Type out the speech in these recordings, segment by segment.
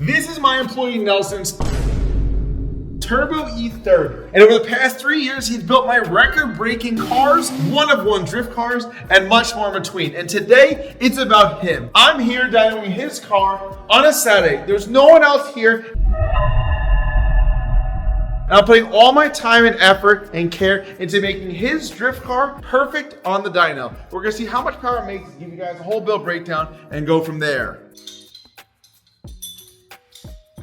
This is my employee Nelson's Turbo E30. And over the past 3 years, he's built my record-breaking cars, one-of-one drift cars, and much more in between. And today, it's about him. I'm here dynoing his car on a Saturday. There's no one else here. And I'm putting all my time and effort and care into making his drift car perfect on the dyno. We're gonna see how much power it makes, give you guys a whole build breakdown, and go from there.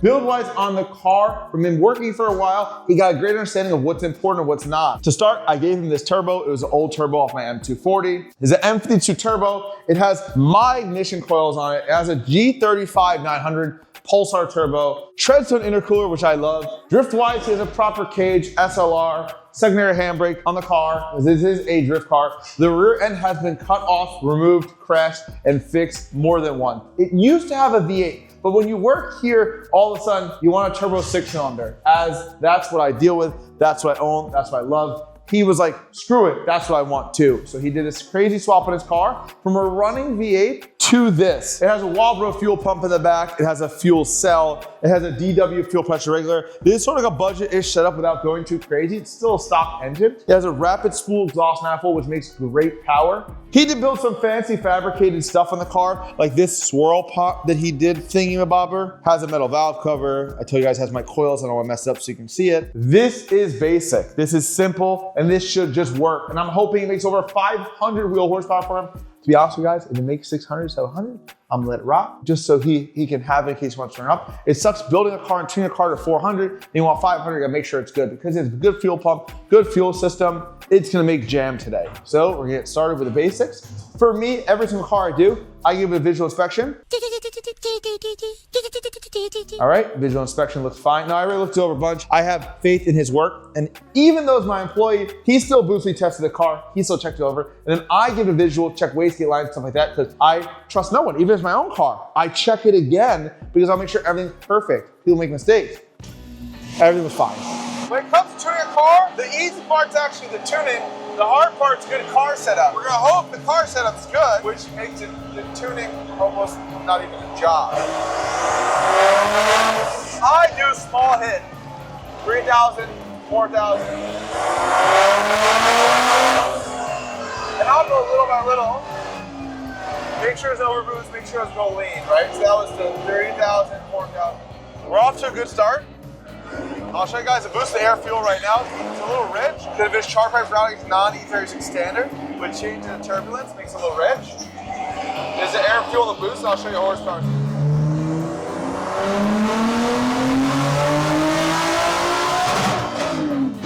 Build-wise on the car, we've been working for a while. He got a great understanding of what's important and what's not. To start, I gave him this turbo. It was an old turbo off my M240. It's an M52 turbo. It has my ignition coils on it. It has a G35 900 Pulsar turbo, Treadstone intercooler, which I love. Drift-wise, he has a proper cage, SLR, secondary handbrake on the car. This is a drift car. The rear end has been cut off, removed, crashed, and fixed more than once. It used to have a V8. But when you work here, all of a sudden, you want a turbo 6-cylinder, as that's what I deal with, that's what I own, that's what I love. He was like, screw it, that's what I want too. So he did this crazy swap on his car from a running V8 to this. It has a Walbro fuel pump in the back. It has a fuel cell. It has a DW fuel pressure regulator. This is sort of like a budget-ish setup without going too crazy. It's still a stock engine. It has a rapid spool exhaust manifold, which makes great power. He did build some fancy fabricated stuff on the car, like this swirl pot that he did thingy-mabobber. Has a metal valve cover. I told you guys it has my coils. I don't want to mess it up so you can see it. This is basic. This is simple, and this should just work. And I'm hoping it makes over 500 wheel horsepower for him. To be honest with you guys, if it makes 600, 700, I'm gonna let it rock, just so he can have it in case he wants to turn up. It sucks building a car and tuning a car to 400, and you want 500, you gotta make sure it's good, because it's a good fuel pump, good fuel system, it's gonna make jam today. So we're gonna get started with the basics. For me, every single car I do, I give it a visual inspection. All right, visual inspection looks fine. Now I already looked over a bunch. I have faith in his work, and even though it's my employee, he still boostly tested the car, he still checked it over, and then I give a visual, check wastegate lines, stuff like that, because I trust no one, even if it's my own car. I check it again, because I'll make sure everything's perfect. People make mistakes. Everything was fine. When it comes to tuning a car, the easy part's actually the tuning. The hard part's good car setup. We're gonna hope the car setup's good, which makes the tuning almost not even a job. I do small hit, 3,000, 4,000. And I'll go little by little. Make sure it's overboost, make sure it's go lean, right? So that was the 30,000, 4,000. We're off to a good start. I'll show you guys the boost of air fuel right now. It's a little rich, because if it's char pipe routing, it's non-E36 standard, which changes the turbulence, makes it a little rich. There's the air fuel and the boost, and I'll show you horsepower.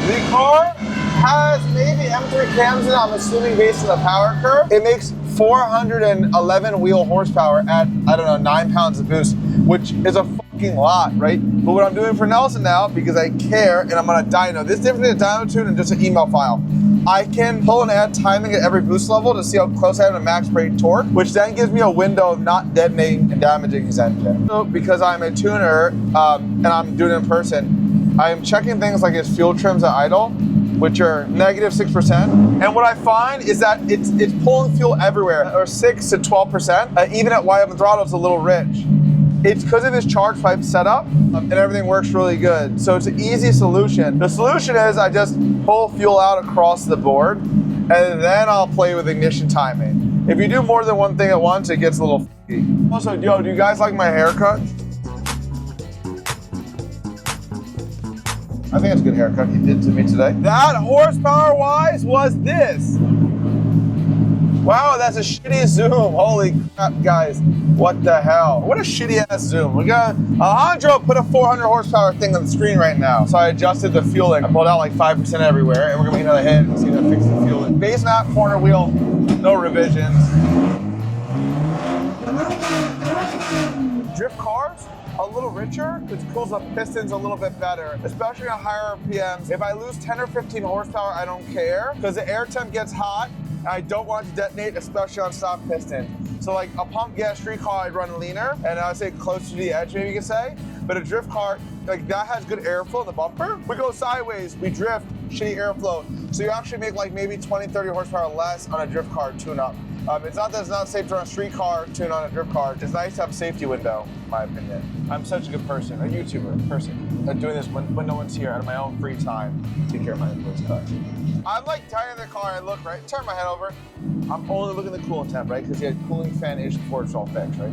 The car has maybe M3 cams in it, I'm assuming based on the power curve. It makes 411 wheel horsepower at, I don't know, 9 pounds of boost, which is a fucking lot, right? But what I'm doing for Nelson now, because I care and I'm on a dyno, this is different than a dyno tune and just an email file. I can pull and add timing at every boost level to see how close I am to max rate torque, which then gives me a window of not detonating and damaging his engine. So because I'm a tuner and I'm doing it in person, I am checking things like his fuel trims at idle, which are -6%. And what I find is that it's pulling fuel everywhere, or 6 to 12%. Even at wide open throttle, it's a little rich. It's because of this charge pipe setup, and everything works really good. So it's an easy solution. The solution is I just pull fuel out across the board, and then I'll play with ignition timing. If you do more than one thing at once, it gets a little funky. Also, yo, do you guys like my haircut? I think it's a good haircut he did to me today. That horsepower-wise was this. Wow, that's a shitty zoom. Holy crap, guys. What the hell? What a shitty-ass zoom. We got Alejandro put a 400 horsepower thing on the screen right now. So I adjusted the fueling. I pulled out like 5% everywhere, and we're gonna get another hit and see if that fixes the fueling. Base map, corner wheel, no revisions. Drift cars, a little richer, which cools up pistons a little bit better, especially on higher RPMs. If I lose 10 or 15 horsepower, I don't care, because the air temp gets hot, and I don't want it to detonate, especially on stock piston. So like a pump gas street car, I'd run leaner, and I'd say close to the edge, maybe you could say. But a drift car, like that has good airflow in the bumper. We go sideways, we drift, shitty airflow. So you actually make like maybe 20, 30 horsepower less on a drift car tune-up. It's not that it's not safe to run a street car tune on a drift car. It's nice to have a safety window, in my opinion. I'm such a good person, a YouTuber person, doing this when no one's here out of my own free time to take care of my employee's car. I'm like tired of the car, I look, right? Turn my head over. I'm only looking at the coolant temp, right? Because he had cooling fan issue before it's all fixed, right?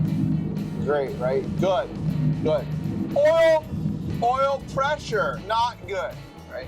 Great, right? Good, good. Oil pressure, not good, right?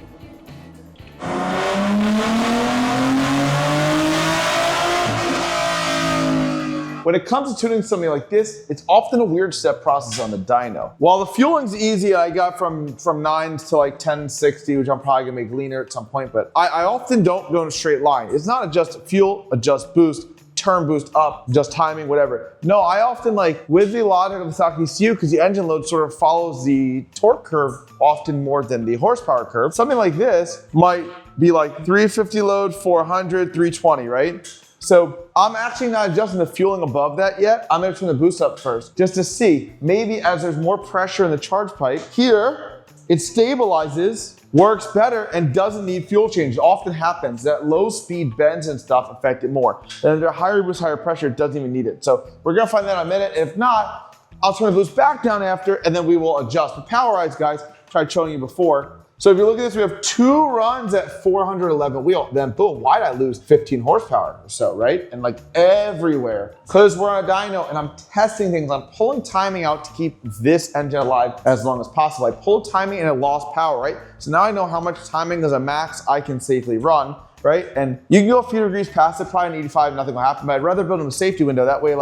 When it comes to tuning something like this, it's often a weird step process on the dyno. While the fueling's easy, I got from 9s to like 1060, which I'm probably gonna make leaner at some point, but I often don't go in a straight line. It's not adjust fuel, adjust boost, turn boost up, just timing, whatever. No, I often with the logic of the stock ECU, because the engine load sort of follows the torque curve often more than the horsepower curve. Something like this might be like 350 load, 400, 320, right? So I'm actually not adjusting the fueling above that yet. I'm gonna turn the boost up first, just to see, maybe as there's more pressure in the charge pipe, here, it stabilizes, works better, and doesn't need fuel change. It often happens that low speed bends and stuff affect it more. And at a higher boost, higher pressure, it doesn't even need it. So we're gonna find that in a minute. If not, I'll turn the boost back down after, and then we will adjust. But PowerEyes, guys, tried showing you before. So if you look at this, we have 2 runs at 411 wheel. Then boom, why did I lose 15 horsepower or so, right? And everywhere. Because we're on a dyno and I'm testing things. I'm pulling timing out to keep this engine alive as long as possible. I pulled timing and it lost power, right? So now I know how much timing as a max I can safely run, right? And you can go a few degrees past it, probably an 85, nothing will happen, but I'd rather build in a safety window. That way,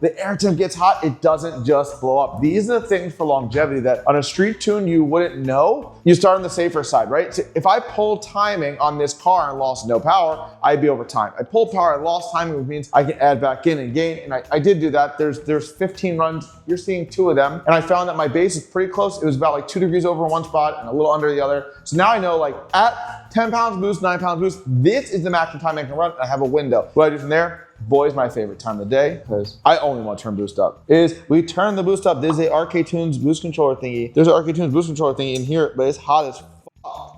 the air temp gets hot, it doesn't just blow up. These are the things for longevity that on a street tune you wouldn't know. You start on the safer side, right? So if I pull timing on this car and lost no power, I'd be over time. I pull power, I lost timing, which means I can add back in and gain, and I did do that. There's 15 runs, you're seeing 2 of them, and I found that my base is pretty close. It was about 2 degrees over one spot and a little under the other. So now I know at 10 pounds boost, 9 pounds boost, this is the maximum time I can run, and I have a window. What do I do from there? Boy's my favorite time of the day, because I only want to turn boost up, is we turn the boost up. There's a RK Tunes boost controller thingy. There's an RK Tunes boost controller thingy in here, but it's hot as f***.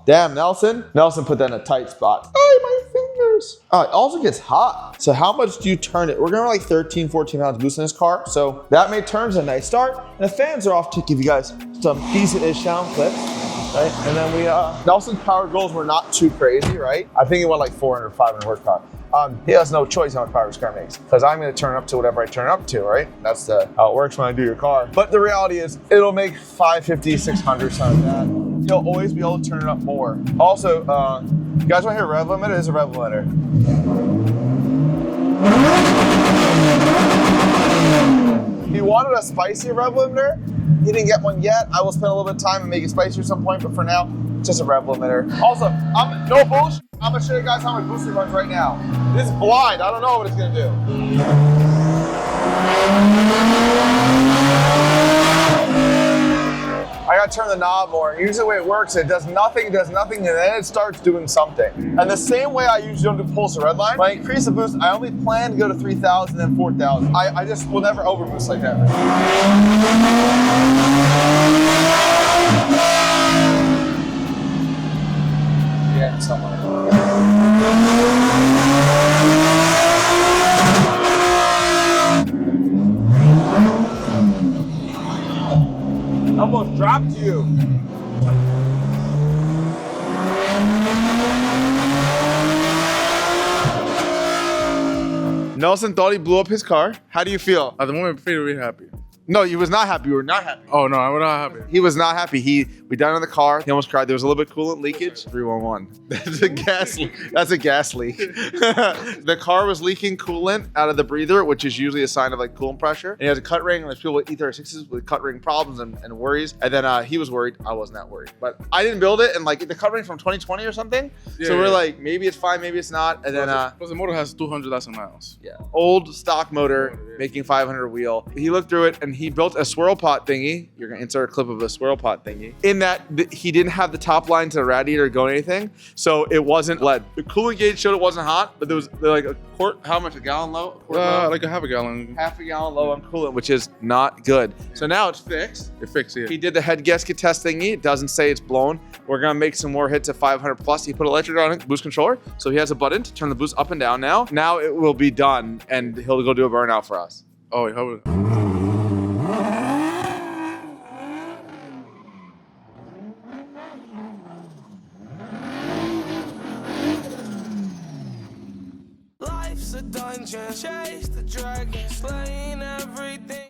Damn, Nelson put that in a tight spot. Oh, my fingers. It also gets hot. So how much do you turn it? We're going 13, 14 pounds boost in this car. So that may turn a nice start. And the fans are off to give you guys some decent-ish sound clips. Right? And then Nelson's power goals were not too crazy, right? I think it went 400, 500 horsepower. He has no choice how much power his car makes, because I'm gonna turn it up to whatever I turn it up to, right? That's how it works when I do your car. But the reality is, it'll make 550, 600, something like that. You'll always be able to turn it up more. Also, you guys wanna hear a rev limiter? There's a rev limiter. He wanted a spicy rev limiter. He didn't get one yet. I will spend a little bit of time and make it spicy at some point, but for now, just a rev limiter. Also, no bullshit. I'm gonna show you guys how much boost it runs right now. This is blind. I don't know what it's gonna do. I gotta turn the knob more. Usually the way it works, it does nothing, and then it starts doing something. And the same way I usually don't do pulse or red line, when I increase the boost, I only plan to go to 3,000 and 4,000. I just will never overboost like that. Yeah, someone. Almost dropped you. Nelson thought he blew up his car. How do you feel? At the moment, I'm really happy. No, he was not happy. We were not happy. Oh no, I'm not happy. He was not happy. We done in the car. He almost cried. There was a little bit of coolant leakage. 311. That's a gas. That's a gas leak. The car was leaking coolant out of the breather, which is usually a sign of coolant pressure. And he has a cut ring. And there's people with E36s with cut ring problems and worries. And then he was worried. I wasn't that worried. But I didn't build it. And the cut ring from 2020 or something. Yeah, so we're maybe it's fine, maybe it's not. And then plus the motor has 200,000 miles. Yeah. Old stock motor, making 500 wheel. He looked through it and he built a swirl pot thingy. You're gonna insert a clip of a swirl pot thingy. In that he didn't have the top line to the radiator going anything, so it wasn't lead. The coolant gauge showed it wasn't hot, but there was a quart, how much, a gallon low? Low? Like a half a gallon. Half a gallon low on coolant, which is not good. So now it's fixed. It's fixed, yeah. He did the head gasket test thingy. It doesn't say it's blown. We're gonna make some more hits at 500 plus. He put electric on it, boost controller. So he has a button to turn the boost up and down now. Now it will be done and he'll go do a burnout for us. Oh, wait, how would a dungeon. Chase the dragon, slaying everything.